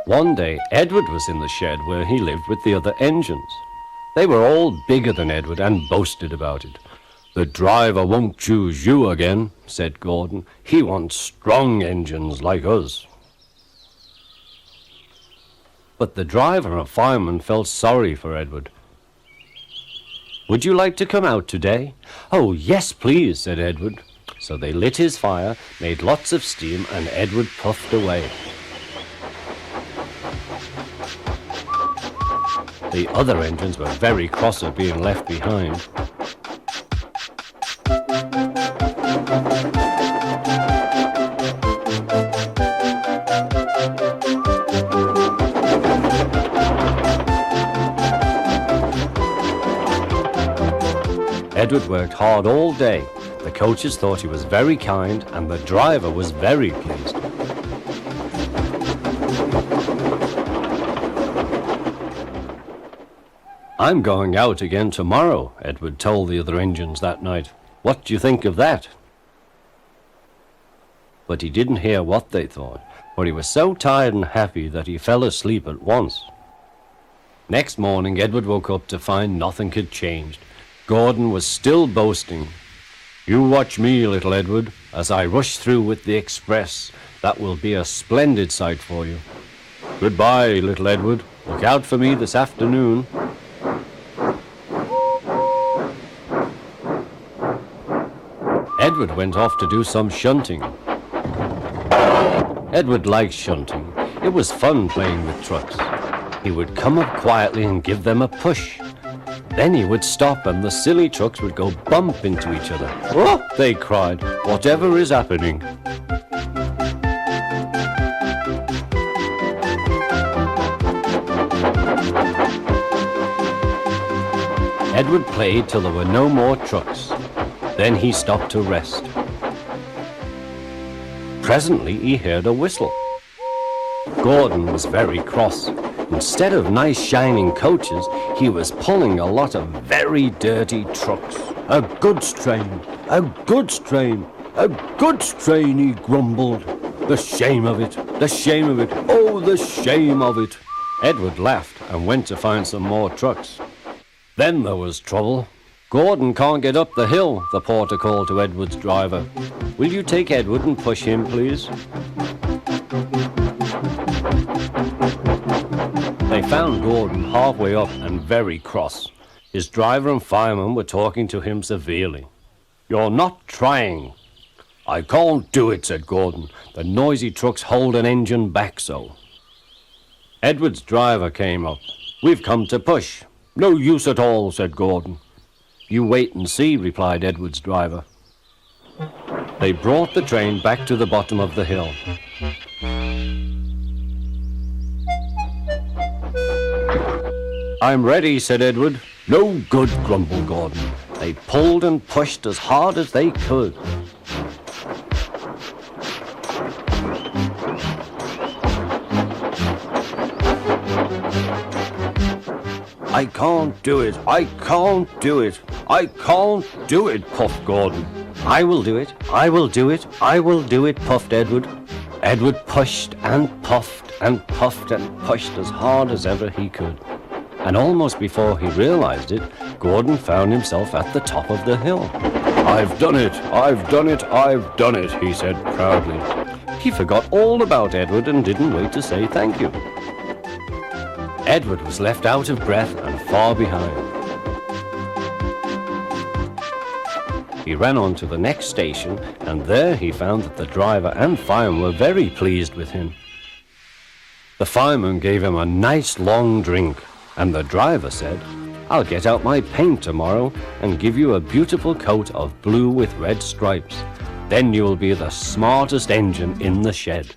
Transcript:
One day, Edward was in the shed where he lived with the other engines. They were all bigger than Edward and boasted about it. "The driver won't choose you again," said Gordon. "He wants strong engines like us." But the driver and fireman felt sorry for Edward. "Would you like to come out today?" "Oh, yes, please," said Edward. So they lit his fire, made lots of steam, and Edward puffed away. The other engines were very cross at being left behind. Edward worked hard all day. The coaches thought he was very kind, and the driver was very pleased. "I'm going out again tomorrow," Edward told the other engines that night. "What do you think of that?" But he didn't hear what they thought, for he was so tired and happy that he fell asleep at once. Next morning, Edward woke up to find nothing had changed. Gordon was still boasting. "You watch me, little Edward, as I rush through with the express. That will be a splendid sight for you. Goodbye, little Edward. Look out for me this afternoon." Edward went off to do some shunting. Edward liked shunting. It was fun playing with trucks. He would come up quietly and give them a push. Then he would stop and the silly trucks would go bump into each other. "Oh!" they cried. "Whatever is happening?" Edward played till there were no more trucks. Then he stopped to rest. Presently he heard a whistle. Gordon was very cross. Instead of nice shining coaches, he was pulling a lot of very dirty trucks. "A goods train, a goods train, a goods train," he grumbled. "The shame of it, the shame of it, oh, the shame of it." Edward laughed and went to find some more trucks. Then there was trouble. "Gordon can't get up the hill," the porter called to Edward's driver. "Will you take Edward and push him, please?" They found Gordon halfway up and very cross. His driver and fireman were talking to him severely. "You're not trying." "I can't do it," said Gordon. "The noisy trucks hold an engine back so." Edward's driver came up. "We've come to push." "No use at all," said Gordon. "You wait and see," replied Edward's driver. They brought the train back to the bottom of the hill. "I'm ready," said Edward. "No good," grumbled Gordon. They pulled and pushed as hard as they could. "I can't do it, I can't do it, I can't do it," puffed Gordon. "I will do it, I will do it, I will do it," puffed Edward. Edward pushed and puffed and puffed and pushed as hard as ever he could. And almost before he realized it, Gordon found himself at the top of the hill. "I've done it, I've done it, I've done it," he said proudly. He forgot all about Edward and didn't wait to say thank you. Edward was left out of breath and far behind. He ran on to the next station, and there he found that the driver and fireman were very pleased with him. The fireman gave him a nice long drink, and the driver said, "I'll get out my paint tomorrow and give you a beautiful coat of blue with red stripes. Then you will be the smartest engine in the shed."